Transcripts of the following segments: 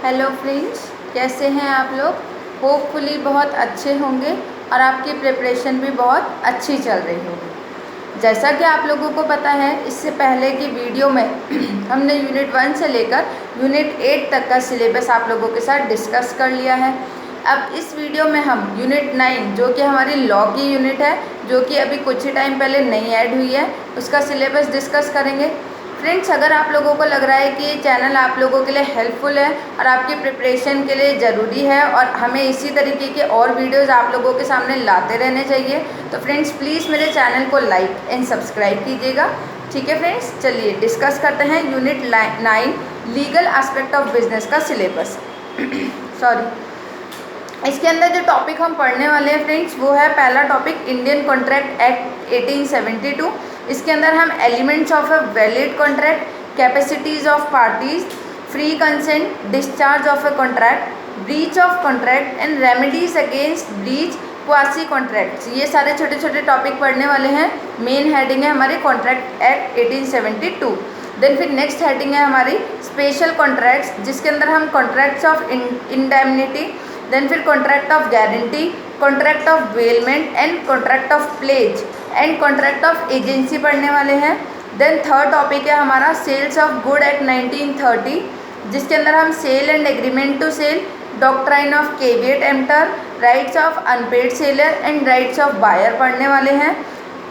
Hello friends, कैसे हैं आप लोग। होपफुली बहुत अच्छे होंगे और आपकी प्रिपरेशन भी बहुत अच्छी चल रही होगी। जैसा कि आप लोगों को पता है, इससे पहले की वीडियो में हमने यूनिट 1 से लेकर यूनिट 8 तक का सिलेबस आप लोगों के साथ डिस्कस कर लिया है। अब इस वीडियो में हम यूनिट 9 जो कि हमारी लॉ की यूनिट है, जो कि अभी कुछ ही टाइम पहले नई ऐड हुई है, उसका सिलेबस डिस्कस करेंगे। फ्रेंड्स, अगर आप लोगों को लग रहा है कि ये चैनल आप लोगों के लिए हेल्पफुल है और आपकी प्रिपरेशन के लिए ज़रूरी है और हमें इसी तरीके के और वीडियोस आप लोगों के सामने लाते रहने चाहिए, तो फ्रेंड्स प्लीज़ मेरे चैनल को लाइक एंड सब्सक्राइब कीजिएगा। ठीक है फ्रेंड्स, चलिए डिस्कस करते हैं unit 9 legal aspect of business का सिलेबस। इसके अंदर जो टॉपिक हम पढ़ने वाले हैं फ्रेंड्स, वो है पहला टॉपिक इंडियन कॉन्ट्रैक्ट एक्ट 1872। इसके अंदर हम elements of a valid contract, capacities of parties, free consent, discharge of a contract, breach of contract and remedies against breach, quasi contracts, ये सारे छोटे छोटे टॉपिक पढ़ने वाले हैं। मेन हेडिंग है हमारी कॉन्ट्रैक्ट एक्ट 1872। देन फिर नेक्स्ट हेडिंग है हमारी स्पेशल कॉन्ट्रैक्ट्स, जिसके अंदर हम कॉन्ट्रैक्ट्स ऑफ इंडेमनिटी, देन फिर contract of guarantee, contract of bailment and contract of pledge and contract of agency पढ़ने वाले हैं। देन थर्ड टॉपिक है हमारा सेल्स ऑफ गुड एक्ट 1930, जिसके अंदर हम sale and agreement to sale, doctrine of caveat emptor, rights of unpaid seller and rights of buyer पढ़ने वाले हैं।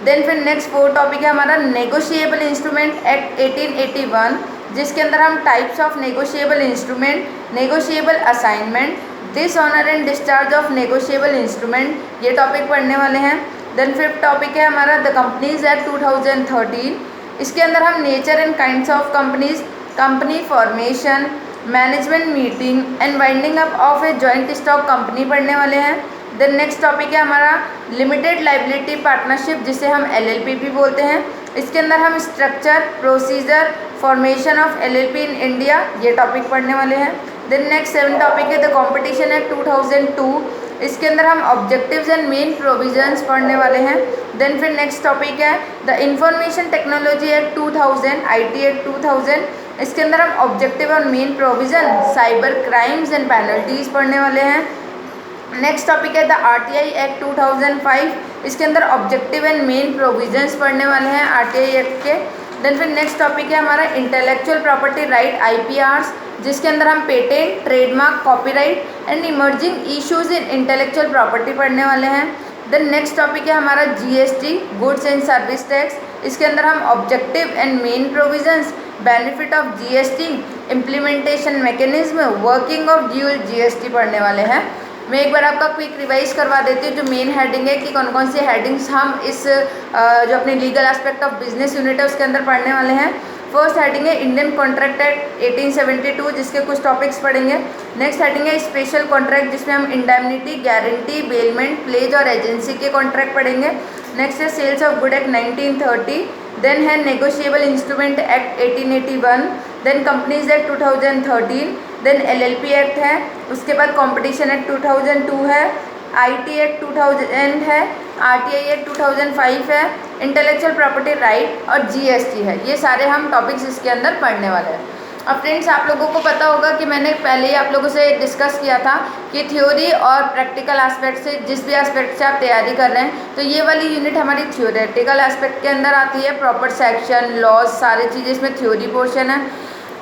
देन फिर नेक्स्ट फोर्थ टॉपिक है हमारा नेगोशिएबल इंस्ट्रूमेंट एक्ट 1881, जिसके अंदर हम types of negotiable instrument, negotiable assignment, dishonour and discharge of negotiable instrument, ये टॉपिक पढ़ने वाले हैं। देन फिफ्थ टॉपिक है हमारा द कंपनीज एक्ट 2013। इसके अंदर हम nature and kinds of companies, company formation, management meeting and winding up of a joint stock company पढ़ने वाले हैं। देन नेक्स्ट टॉपिक है हमारा लिमिटेड लाइबिलिटी पार्टनरशिप, जिसे हम LLP भी बोलते हैं। इसके अंदर हम structure, procedure, formation of LLP in India, ये टॉपिक पढ़ने वाले हैं। देन नेक्स्ट 7 टॉपिक है द कॉम्पिटिशन एक्ट 2002। इसके अंदर हम ऑब्जेक्टिव्स एंड मेन प्रोविजंस पढ़ने वाले हैं। देन फिर नेक्स्ट टॉपिक है the information technology act 2000, IT act 2000। इसके अंदर हम ऑब्जेक्टिव और main provision, cyber crimes and penalties पढ़ने वाले हैं। नेक्स्ट टॉपिक है द RTI एक्ट 2005। इसके अंदर ऑब्जेक्टिव एंड मेन प्रोविजंस पढ़ने वाले हैं RTI एक्ट के। देन फिर नेक्स्ट टॉपिक है हमारा इंटेलेक्चुअल प्रॉपर्टी राइट, IPRs, जिसके अंदर हम patent, trademark, copyright and emerging issues in intellectual property पढ़ने वाले हैं। देन नेक्स्ट टॉपिक है हमारा GST, goods and service tax. इसके अंदर हम objective and main provisions, benefit of GST, implementation mechanism, working of dual GST पढ़ने वाले हैं। मैं एक बार आपका क्विक रिवाइज करवा देती हूँ जो मेन हेडिंग है कि कौन कौन सी हेडिंग्स हम इस जो अपनी legal aspect of business unit है उसके अंदर पढ़ने वाले हैं। फर्स्ट हेडिंग है इंडियन कॉन्ट्रैक्ट एक्ट 1872, जिसके कुछ टॉपिक्स पढ़ेंगे। नेक्स्ट हेडिंग है स्पेशल कॉन्ट्रैक्ट, जिसमें हम इंडेमनिटी, गारंटी, बेलमेंट, प्लेज और एजेंसी के कॉन्ट्रैक्ट पढ़ेंगे। नेक्स्ट है sales of good act 1930। Then है negotiable instrument act 1881। Then companies act 2013। Then LLP act है। उसके बाद कॉम्पिटिशन एक्ट 2002 है, IT एक्ट 2000 है, RTI एक्ट 2005 है, इंटेलेक्चुअल प्रॉपर्टी राइट और GST है। ये सारे हम टॉपिक्स इसके अंदर पढ़ने वाले हैं। अब फ्रेंड्स, आप लोगों को पता होगा कि मैंने पहले ही आप लोगों से डिस्कस किया था कि थ्योरी और प्रैक्टिकल एस्पेक्ट से, जिस भी एस्पेक्ट से आप तैयारी कर रहे हैं, तो ये वाली यूनिट हमारी थ्योरेटिकल एस्पेक्ट के अंदर आती है। प्रॉपर सेक्शन, लॉज, सारी चीज़ें इसमें थ्योरी पोर्शन है।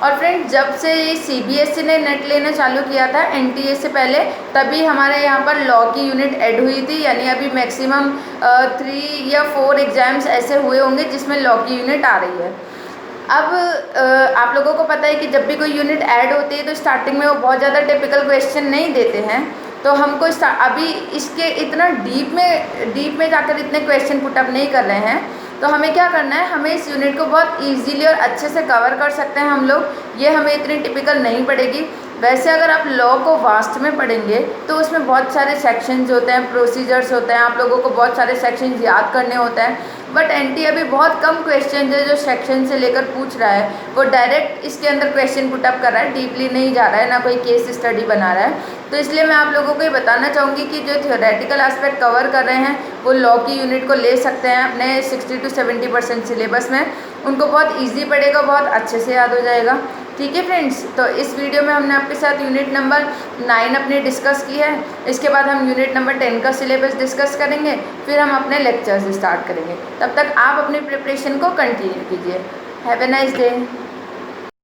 और फ्रेंड्स, जब से CBSE ने नेट लेना चालू किया था NTA से पहले, तभी हमारे यहाँ पर लॉ की यूनिट ऐड हुई थी। यानी अभी मैक्सिमम 3 या 4 एग्ज़ाम्स ऐसे हुए होंगे जिसमें लॉ की यूनिट आ रही है। अब आप लोगों को पता है कि जब भी कोई यूनिट ऐड होती है तो स्टार्टिंग में वो बहुत ज़्यादा टिपिकल क्वेश्चन नहीं देते हैं, तो हमको अभी इसके इतना डीप में जाकर इतने क्वेश्चन पुटअप नहीं कर रहे हैं। तो हमें क्या करना है, हमें इस यूनिट को बहुत इजीली और अच्छे से कवर कर सकते हैं हम लोग। ये हमें इतनी टिपिकल नहीं पड़ेगी। वैसे अगर आप लॉ को वास्ट में पढ़ेंगे तो उसमें बहुत सारे सेक्शंस होते हैं, प्रोसीजर्स होते हैं, आप लोगों को बहुत सारे सेक्शंस याद करने होते हैं। बट NTA अभी बहुत कम क्वेश्चन है जो सेक्शन से लेकर पूछ रहा है, वो डायरेक्ट इसके अंदर क्वेश्चन पुटअप कर रहा है, डीपली नहीं जा रहा है, ना कोई केस स्टडी बना रहा है। तो इसलिए मैं आप लोगों को ये बताना चाहूँगी कि जो थ्योरेटिकल एस्पेक्ट कवर कर रहे हैं वो लॉ की यूनिट को ले सकते हैं अपने 60 to 70% सिलेबस में। उनको बहुत ईजी पड़ेगा, बहुत अच्छे से याद हो जाएगा। ठीक है फ्रेंड्स, तो इस वीडियो में हमने आपके साथ यूनिट नंबर 9 अपने डिस्कस की है। इसके बाद हम यूनिट नंबर 10 का सिलेबस डिस्कस करेंगे, फिर हम अपने लेक्चर्स स्टार्ट करेंगे। तब तक आप अपनी प्रिपरेशन को कंटिन्यू कीजिए। Have a nice day.